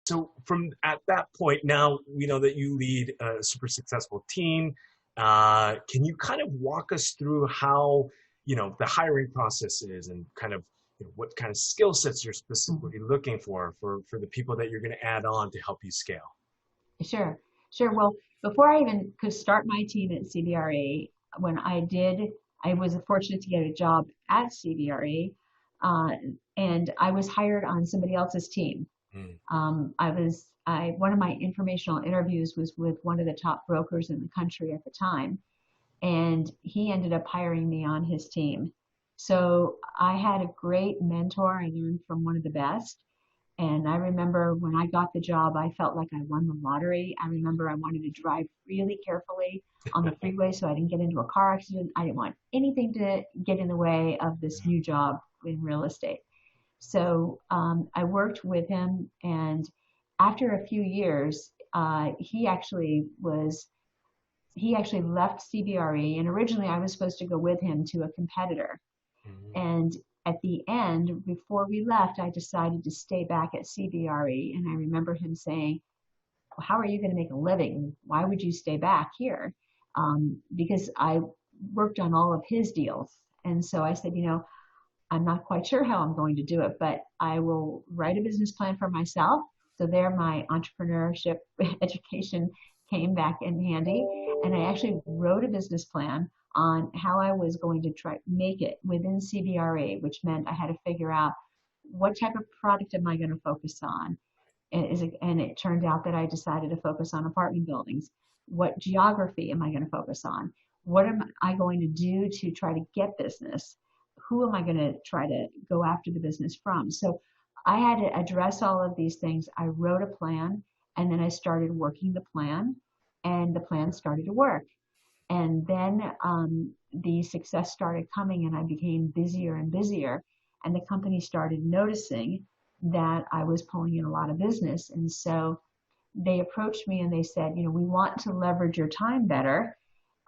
So from at that point, now we know that you lead a super successful team. Can you kind of walk us through how, the hiring process is and kind of what kind of skill sets you're specifically looking for the people that you're going to add on to help you scale? Sure, sure. Well, before I even could start my team at CBRE, when I did, I was fortunate to get a job at CBRE, uh, and I was hired on somebody else's team. Mm, One of my informational interviews was with one of the top brokers in the country at the time, and he ended up hiring me on his team. So I had a great mentor. I learned from one of the best. And I remember when I got the job, I felt like I won the lottery. I remember I wanted to drive really carefully on the freeway so I didn't get into a car accident. I didn't want anything to get in the way of this new job in real estate. So I worked with him, and after a few years, he actually left CBRE, and originally I was supposed to go with him to a competitor. mm, And at the end, before we left, I decided to stay back at CBRE. And I remember him saying, well, how are you going to make a living? Why would you stay back here? Because I worked on all of his deals. And so I said, I'm not quite sure how I'm going to do it, but I will write a business plan for myself. So there, my entrepreneurship education came back in handy. And I actually wrote a business plan on how I was going to try make it within CBRE, which meant I had to figure out what type of product am I going to focus on. And it turned out that I decided to focus on apartment buildings. What geography am I going to focus on? What am I going to do to try to get business? Who am I going to try to go after the business from? So I had to address all of these things. I wrote a plan, and then I started working the plan, and the plan started to work. And then the success started coming, and I became busier and busier. And the company started noticing that I was pulling in a lot of business. And so they approached me and they said, we want to leverage your time better.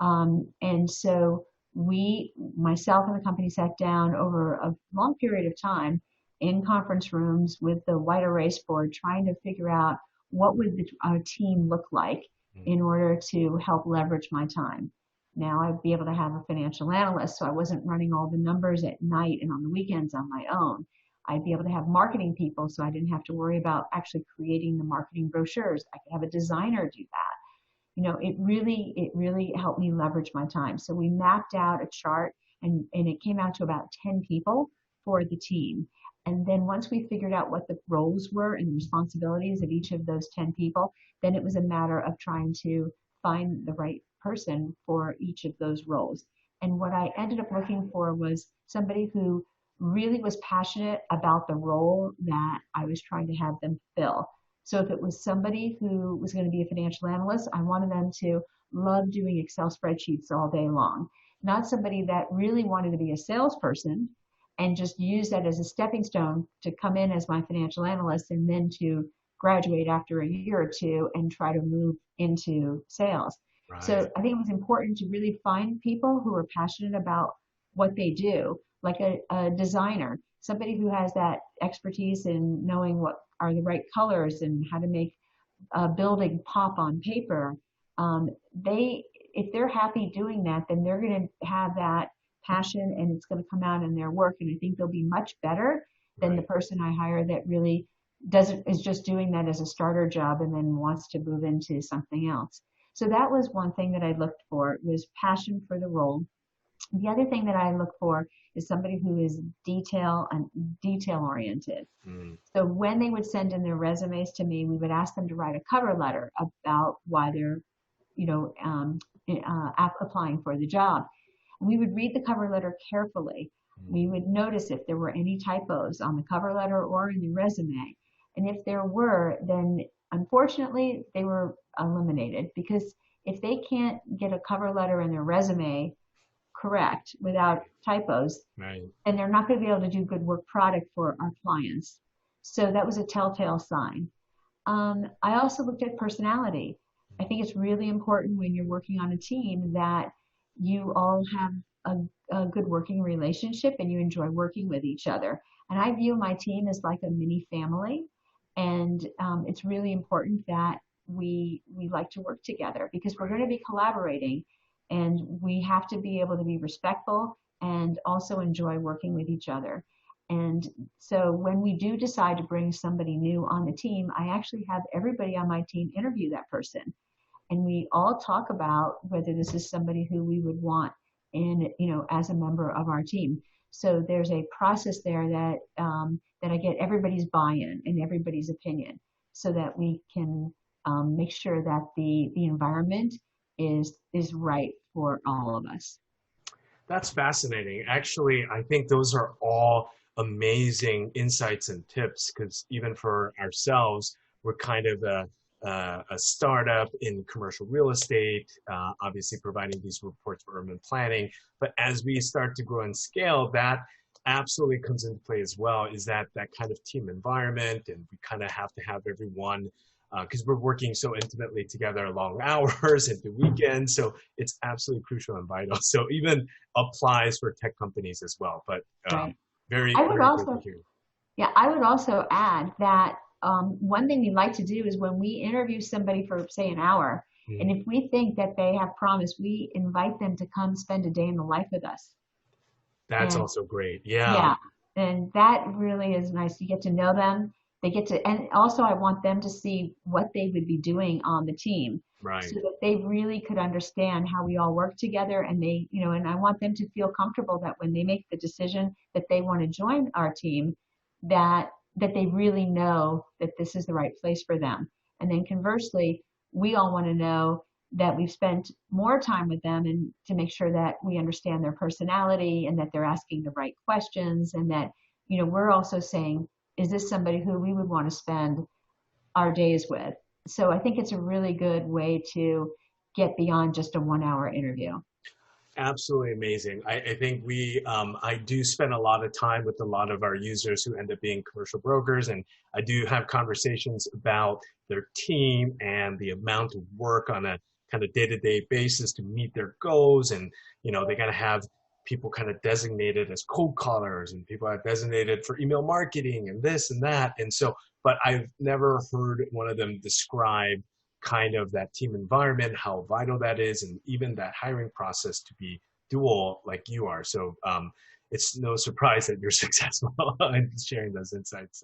And so myself and the company sat down over a long period of time in conference rooms with the white erase board, trying to figure out what would our team look like mm. in order to help leverage my time. Now I'd be able to have a financial analyst, so I wasn't running all the numbers at night and on the weekends on my own. I'd be able to have marketing people, so I didn't have to worry about actually creating the marketing brochures. I could have a designer do that. It really helped me leverage my time. So we mapped out a chart, and it came out to about 10 people for the team. And then once we figured out what the roles were and the responsibilities of each of those 10 people, then it was a matter of trying to find the right person for each of those roles. And what I ended up looking for was somebody who really was passionate about the role that I was trying to have them fill. So if it was somebody who was going to be a financial analyst, I wanted them to love doing Excel spreadsheets all day long. Not somebody that really wanted to be a salesperson and just use that as a stepping stone to come in as my financial analyst and then to graduate after a year or two and try to move into sales. Right. So I think it was important to really find people who are passionate about what they do, like a designer, somebody who has that expertise in knowing what are the right colors and how to make a building pop on paper. If they're happy doing that, then they're going to have that passion, and it's going to come out in their work. And I think they'll be much better than the Right. person I hire that really doesn't is just doing that as a starter job and then wants to move into something else. So that was one thing that I looked for, was passion for the role. The other thing that I look for is somebody who is detail oriented. Mm, So when they would send in their resumes to me, we would ask them to write a cover letter about why they're, you know, um, applying for the job. We would read the cover letter carefully. We mm. would notice if there were any typos on the cover letter or in the resume. And if there were, then unfortunately they were eliminated, because if they can't get a cover letter and their resume correct without typos, Right. and they're not going to be able to do good work product for our clients. So that was a telltale sign. I also looked at personality. I think it's really important when you're working on a team that you all have a good working relationship and you enjoy working with each other. And I view my team as like a mini family. And it's really important that we like to work together because we're going to be collaborating, and we have to be able to be respectful and also enjoy working with each other. And so when we do decide to bring somebody new on the team, I actually have everybody on my team interview that person, and we all talk about whether this is somebody who we would want in, as a member of our team. So there's a process there that I get everybody's buy-in and everybody's opinion, so that we can make sure that the environment is right for all of us. That's fascinating. Actually, I think those are all amazing insights and tips because even for ourselves, we're kind of a startup in commercial real estate, obviously providing these reports for urban planning. But as we start to grow and scale, that absolutely comes into play as well, is that kind of team environment. And we kind of have to have everyone because we're working so intimately together long hours into weekends. So it's absolutely crucial and vital. So even applies for tech companies as well. But Right. very, I would very good to also, hear. yeah, I would also add that one thing we like to do is when we interview somebody for, say, an hour, and Mhm. if we think that they have promise, we invite them to come spend a day in the life with us. That's And also great. Yeah, yeah, and that really is nice. You get to know them. They get to, and also I want them to see what they would be doing on the team right. so that they really could understand how we all work together. And they, and I want them to feel comfortable that when they make the decision that they want to join our team, that they really know that this is the right place for them. And then conversely, we all want to know that we've spent more time with them and to make sure that we understand their personality and that they're asking the right questions, and that we're also saying, is this somebody who we would want to spend our days with? So I think it's a really good way to get beyond just a 1 hour interview. Absolutely amazing. I think I do spend a lot of time with a lot of our users who end up being commercial brokers, and I do have conversations about their team and the amount of work on a kind of day-to-day basis to meet their goals. And, they got to have people kind of designated as cold callers and people are designated for email marketing and this and that. And so, but I've never heard one of them describe kind of that team environment, how vital that is, and even that hiring process to be dual like you are. So it's no surprise that you're successful in sharing those insights.